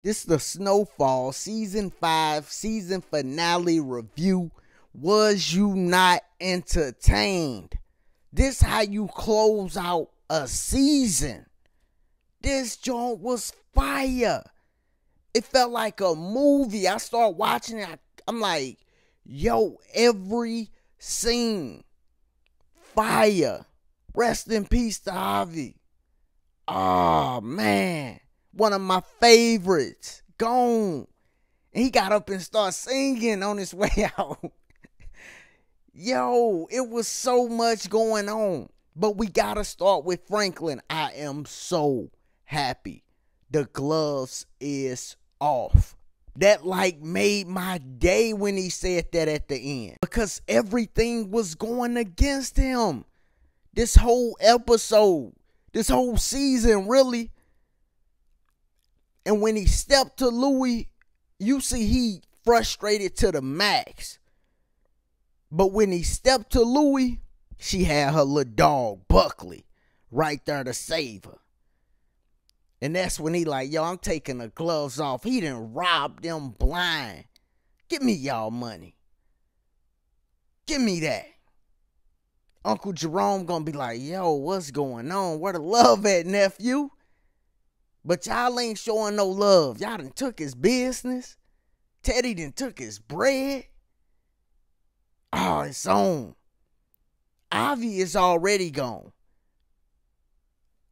This is the Snowfall season 5 season finale review. Was you not entertained? This how you close out a season. This joint was fire. It felt like a movie. I started watching it. I'm like, yo, every scene, fire. Rest in peace to Javi. Oh, man. One of my favorites. Gone. And he got up and started singing on his way out. Yo, it was so much going on. But we got to start with Franklin. I am so happy. The gloves is off. That like made my day when he said that at the end. Because everything was going against him. This whole episode. This whole season, really. And when he stepped to Louis, you see he frustrated to the max. But when he stepped to Louis, she had her little dog, Buckley, right there to save her. And that's when he like, yo, I'm taking the gloves off. He done robbed them blind. Give me y'all money. Give me that. Uncle Jerome gonna be like, yo, what's going on? Where the love at, nephew? But y'all ain't showing no love. Y'all done took his business. Teddy done took his bread. Oh, it's on. Ivy is already gone.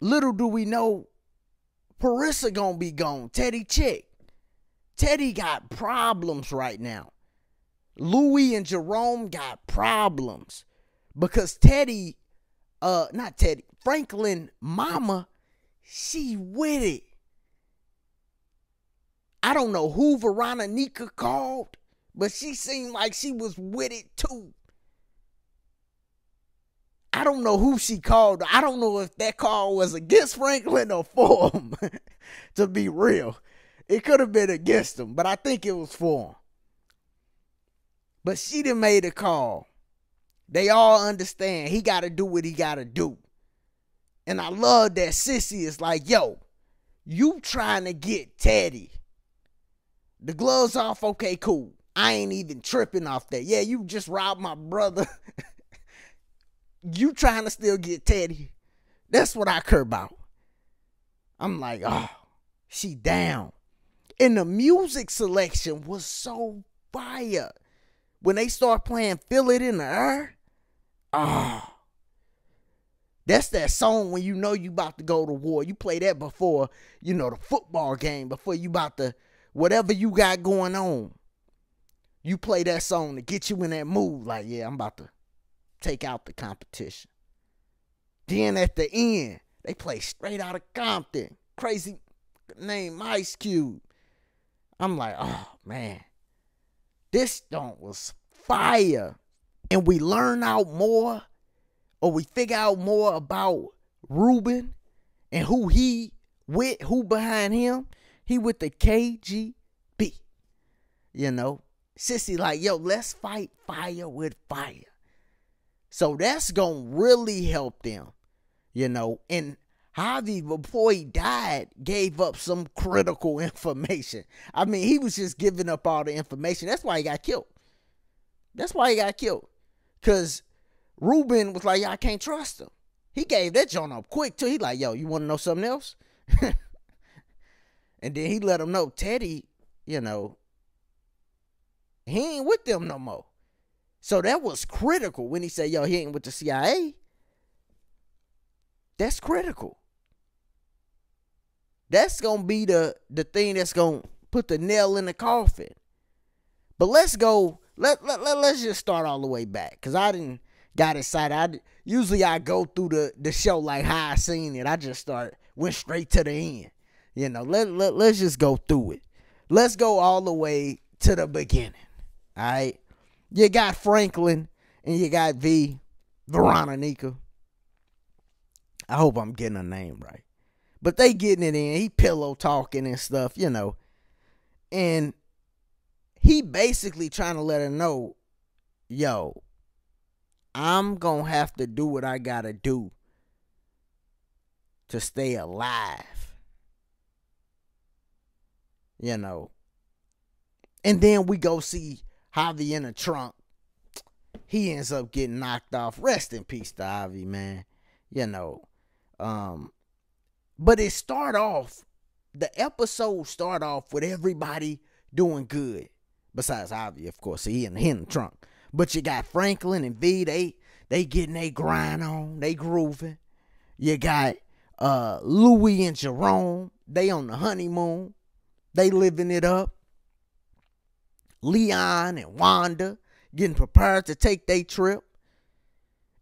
Little do we know, Parissa gonna be gone. Teddy chick. Teddy got problems right now. Louis and Jerome got problems. Because Teddy, not Teddy, Franklin mama, she with it. I don't know who Veronica called, but she seemed like she was with it too. I don't know who she called. I don't know if that call was against Franklin or for him, to be real. It could have been against him, but I think it was for him. But she done made a call. They all understand he got to do what he got to do. And I love that Sissy is like, yo, you trying to get Teddy. The gloves off, okay, cool. I ain't even tripping off that. Yeah, you just robbed my brother. You trying to still get Teddy. That's what I care about. I'm like, oh, she down. And the music selection was so fire. When they start playing Feel It in the Air. Oh. That's that song when you know you about to go to war. You play that before, the football game. Before you about to, whatever you got going on. You play that song to get you in that mood. Like, yeah, I'm about to take out the competition. Then at the end, they play Straight Outta Compton. Crazy name Ice Cube. I'm like, oh, man. This song was fire. And we learn out more, or we figure out more about Ruben and who he with, who behind him. He with the KGB. Sissy like, yo, let's fight fire with fire. So that's going to really help them, And Javi, before he died, gave up some critical information. I mean, he was just giving up all the information. That's why he got killed. Because Ruben was like, I can't trust him. He gave that joint up quick, too. He like, yo, you want to know something else? And then he let him know Teddy, he ain't with them no more. So that was critical when he said, yo, he ain't with the CIA. That's critical. That's going to be the thing that's going to put the nail in the coffin. But let's go. Let's just start all the way back. Because I didn't got excited. Usually I go through the show like how I seen it. I just went straight to the end. Let's just go through it. Let's go all the way to the beginning. All right. You got Franklin and you got Veronica. I hope I'm getting her name right. But they getting it in. He pillow talking and stuff, And he basically trying to let her know, yo, I'm going to have to do what I got to do to stay alive. you know. And then we go see Javi in the trunk. He ends up getting knocked off. Rest in peace to Javi, man. You know. But the episode start off with everybody doing good. Besides Javi, of course, he in the trunk. But you got Franklin and V, they getting their grind on, they grooving. You got Louie and Jerome, they on the honeymoon, they living it up. Leon and Wanda getting prepared to take their trip.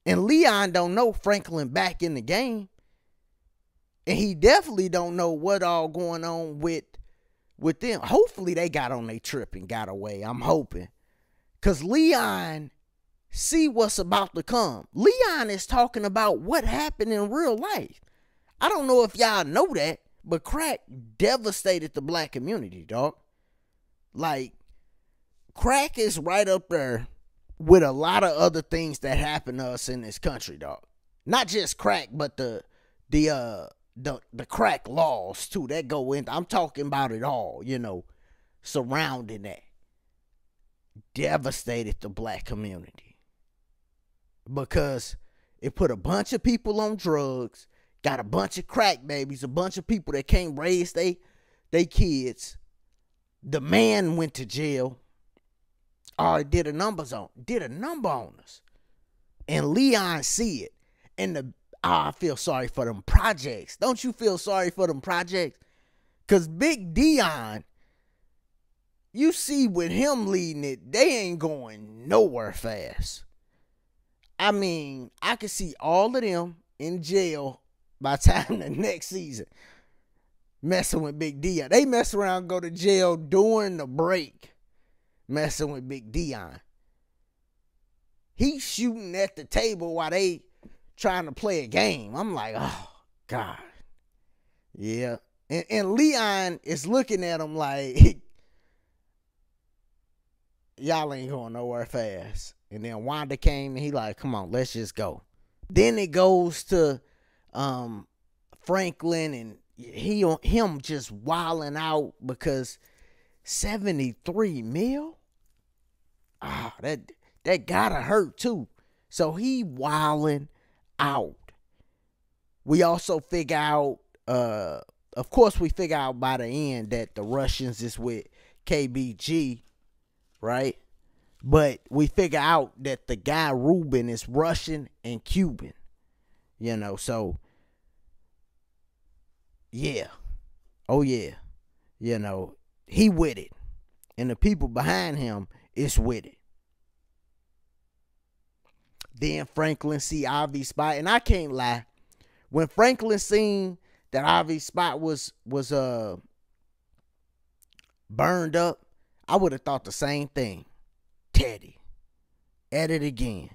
And Leon don't know Franklin back in the game. And he definitely don't know what all going on with them. Hopefully they got on their trip and got away. I'm hoping. Because Leon see what's about to come. Leon is talking about what happened in real life. I don't know if y'all know that, but crack devastated the black community, dog. Like, crack is right up there with a lot of other things that happen to us in this country, dog. Not just crack, but the crack laws too that go in. I'm talking about it all, you know, surrounding that. Devastated the black community because it put a bunch of people on drugs, got a bunch of crack babies, a bunch of people that can't raise they kids. The man went to jail. Or did a number on us. And Leon see it. And I feel sorry for them projects. Don't you feel sorry for them projects? Because Big Dion, you see with him leading it, they ain't going nowhere fast. I mean, I can see all of them in jail by the time the next season. Messing with Big Dion. They mess around and go to jail during the break. Messing with Big Dion. He's shooting at the table while they trying to play a game. I'm like, oh, God. Yeah. And Leon is looking at him like, y'all ain't going nowhere fast. And then Wanda came and he like, come on, let's just go. Then it goes to Franklin and him just wilding out because 73 mil? Ah, that gotta hurt too. So he wilding out. We also figure out, of course we figure out by the end that the Russians is with KBG, right? But we figure out that the guy Ruben is Russian and Cuban. You know, so yeah. Oh yeah. You know, he with it. And the people behind him is with it. Then Franklin see Ivy Spot. And I can't lie. When Franklin seen that Ivy Spot was burned up, I would have thought the same thing. Teddy. At it again.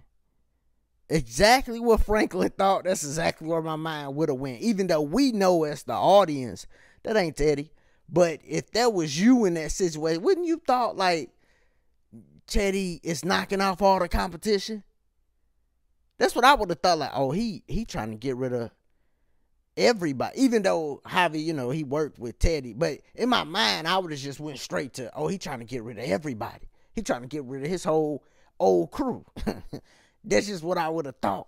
Exactly what Franklin thought. That's exactly where my mind would have went. Even though we know as the audience, that ain't Teddy. But if that was you in that situation, wouldn't you thought like Teddy is knocking off all the competition? That's what I would have thought. Like, oh, he trying to get rid of everybody. Even though Javi, you know, he worked with Teddy. But in my mind, I would have just went straight to, oh, he trying to get rid of everybody. He trying to get rid of his whole old crew. That's just what I would have thought.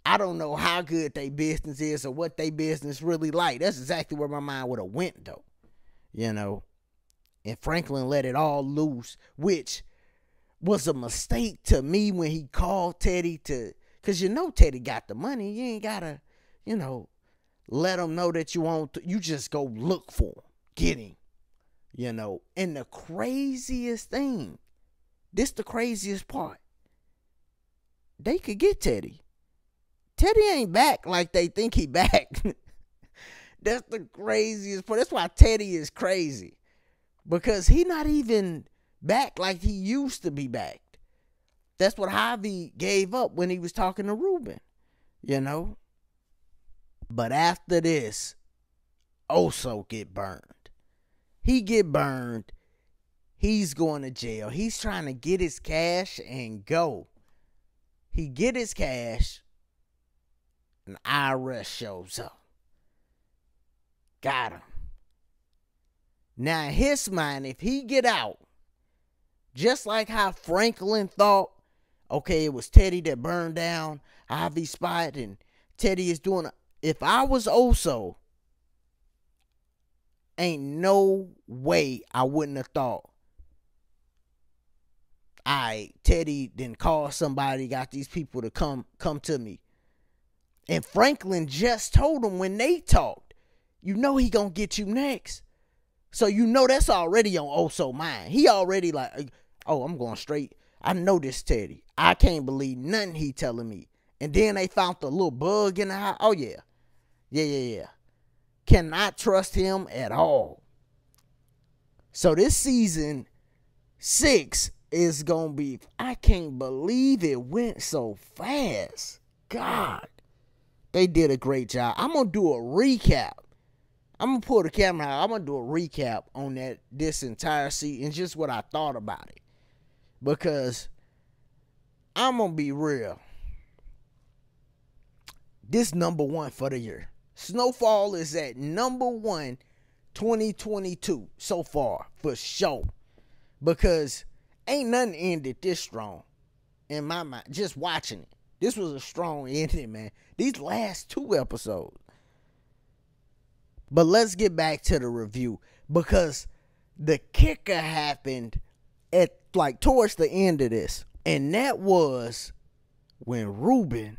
I don't know how good they business is or what they business really like. That's exactly where my mind would have went, though. You know. And Franklin let it all loose, which was a mistake to me when he called Teddy to, because you know Teddy got the money. You ain't got to, you know, let him know that you want to. You just go look for him. Get him. You know. And the craziest thing, this the craziest part, they could get Teddy. Teddy ain't back like they think he back. That's the craziest part. That's why Teddy is crazy. Because he not even back like he used to be backed. That's what Javi gave up when he was talking to Ruben. You know? But after this, Oso get burned. He get burned. He's going to jail. He's trying to get his cash and go. He get his cash. And IRS shows up. Got him. Now, in his mind, if he get out, just like how Franklin thought, okay, it was Teddy that burned down Ivy Spot and Teddy is doing it. If I was Oso, ain't no way I wouldn't have thought, Teddy then called somebody, got these people to come to me. And Franklin just told him when they talked, you know he gonna get you next. So you know that's already on Oso mind. He already like, oh, I'm going straight. I know this Teddy. I can't believe nothing he telling me. And then they found the little bug in the house. Oh, yeah. Yeah. Cannot trust him at all. So this season 6 is going to be, I can't believe it went so fast. God. They did a great job. I'm going to do a recap. I'm going to pull the camera out. I'm going to do a recap on this entire season, just what I thought about it. Because I'm going to be real. This number 1 for the year. Snowfall is at number 1 2022 so far for sure. Because ain't nothing ended this strong in my mind. Just watching it. This was a strong ending, man. These last 2 episodes. But let's get back to the review. Because the kicker happened at towards the end of this. And that was when Ruben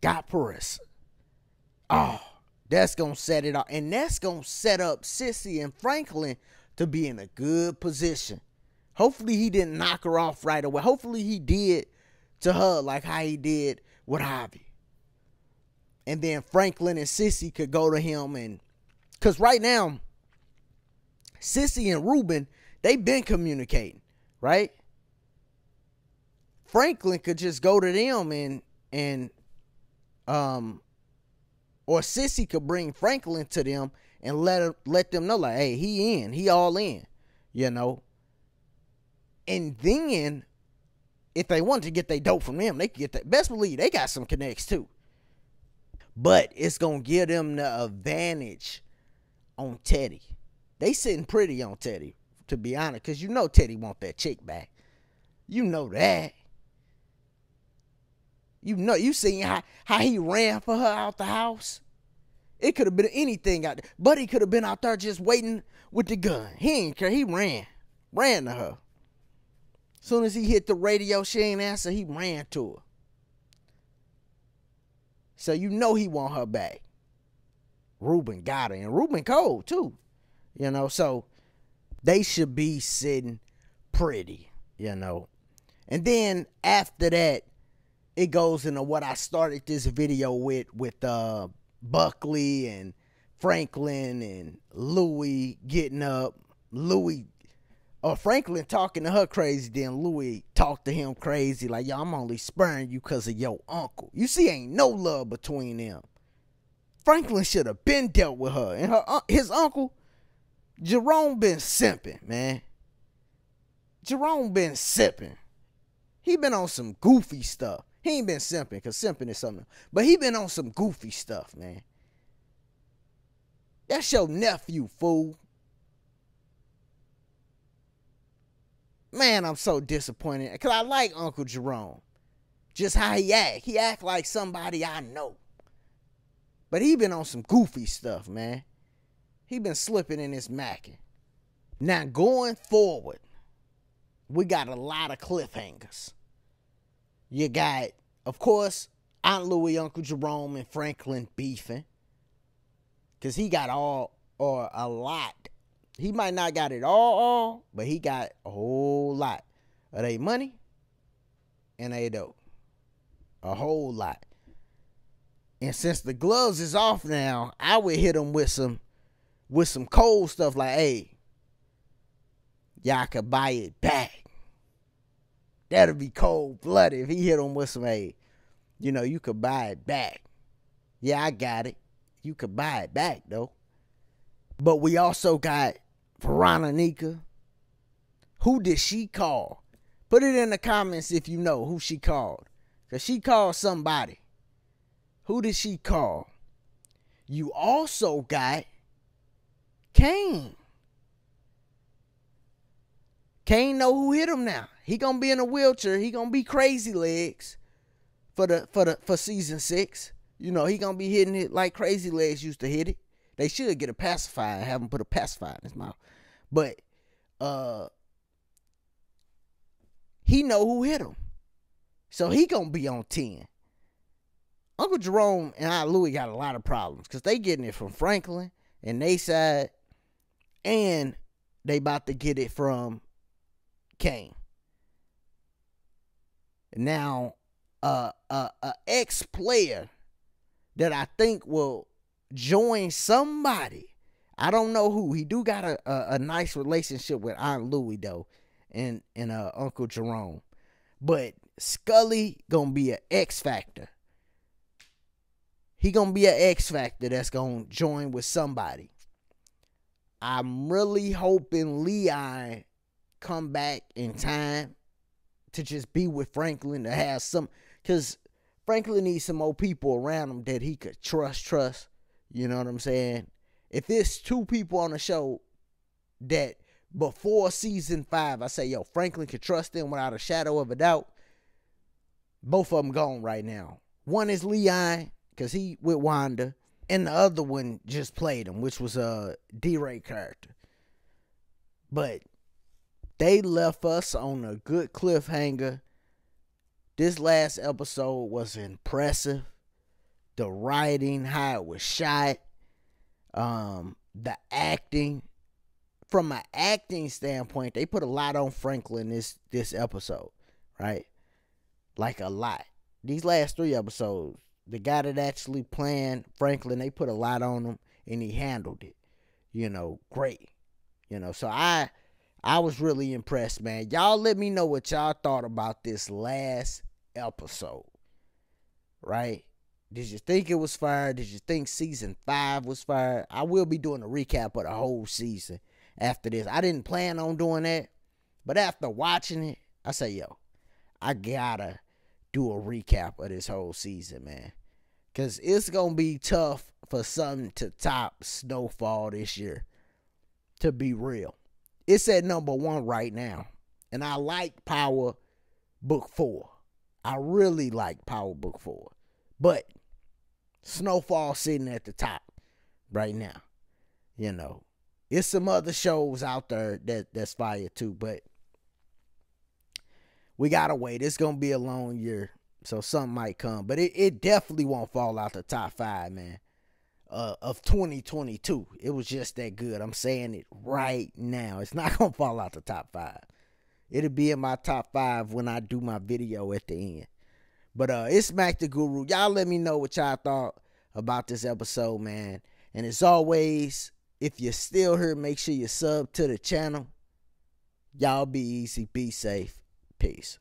got Parissa. Oh, that's going to set it up. And that's going to set up Sissy and Franklin to be in a good position. Hopefully he didn't knock her off right away. Hopefully he did to her like how he did with Ivy. And then Franklin and Sissy could go to him. And because right now, Sissy and Ruben, they've been communicating, right? Franklin could just go to them or Sissy could bring Franklin to them and let them know, like, hey, he all in, you know. And then if they wanted to get their dope from them, they could get that. Best believe they got some connects too. But it's gonna give them the advantage on Teddy. They sitting pretty on Teddy, to be honest, because you know Teddy want that chick back. You know that. You know, you seen how he ran for her out the house. It could have been anything out there. Buddy could have been out there just waiting with the gun. He ain't care. He ran to her. Soon as he hit the radio, she ain't answer, he ran to her. So you know he want her back. Ruben got her. And Ruben cold too. You know, so they should be sitting pretty, you know. And then after that, it goes into what I started this video with Buckley and Franklin and Louie getting up. Franklin talking to her crazy, then Louie talked to him crazy, like, yo, I'm only sparing you because of your uncle. You see, ain't no love between them. Franklin should have been dealt with her. And his uncle, Jerome, been simping, man. Jerome been simping. He been on some goofy stuff. He ain't been simping, because simping is something. But he been on some goofy stuff, man. That's your nephew, fool. Man, I'm so disappointed. Because I like Uncle Jerome. Just how he act. He act like somebody I know. But he been on some goofy stuff, man. He been slipping in his macking. Now, going forward, we got a lot of cliffhangers. You got, of course, Aunt Louie, Uncle Jerome, and Franklin beefing. Because he got all, or a lot. He might not got it all, but he got a whole lot of their money and their dope. A whole lot. And since the gloves is off now, I would hit them with some cold stuff like, hey, y'all could buy it back. That'll be cold-blooded if he hit him with some, hey, you know, you could buy it back. Yeah, I got it. You could buy it back, though. But we also got Veronica. Who did she call? Put it in the comments if you know who she called. Because she called somebody. Who did she call? You also got Kane. Kane know who hit him now. He gonna be in a wheelchair. He gonna be Crazy Legs for season 6. You know, he gonna be hitting it like Crazy Legs used to hit it. They should get a pacifier and have him put a pacifier in his mouth. But he know who hit him. So he gonna be on 10. Uncle Jerome and Aunt Louie got a lot of problems because they getting it from Franklin and they side, and they about to get it from Kane. Now, a ex-player that I think will join somebody, I don't know who. He do got a nice relationship with Aunt Louie though, and Uncle Jerome. But Scully gonna be an X Factor. He gonna be an X Factor that's gonna join with somebody. I'm really hoping Leon come back in time to just be with Franklin, to have some, because Franklin needs some more people around him that he could trust. You know what I'm saying? If it's 2 people on the show that before season 5, I say, yo, Franklin could trust them without a shadow of a doubt, both of them gone right now. One is Leon, because he with Wanda, and the other one just played him, which was a D-Ray character. But they left us on a good cliffhanger. This last episode was impressive. The writing, how it was shot, the acting. From an acting standpoint, they put a lot on Franklin this episode, right? Like a lot. These last 3 episodes, the guy that actually playing Franklin, they put a lot on him, and he handled it, you know, great. You know, so I was really impressed, man. Y'all let me know what y'all thought about this last episode, right? Did you think it was fire? Did you think season 5 was fire? I will be doing a recap of the whole season after this. I didn't plan on doing that, but after watching it, I say, yo, I gotta do a recap of this whole season, man. Because it's going to be tough for something to top Snowfall this year, to be real. It's at number 1 right now. And I like Power Book 4. I really like Power Book 4. But Snowfall sitting at the top right now. You know, it's some other shows out there that's fire too. But we got to wait. It's going to be a long year. So something might come. But it definitely won't fall out the top 5, man, of 2022. It was just that good. I'm saying it right now. It's not going to fall out the top 5. It'll be in my top 5 when I do my video at the end. But it's Mac the Guru. Y'all let me know what y'all thought about this episode, man. And as always, if you're still here, make sure you sub to the channel. Y'all be easy. Be safe. Peace.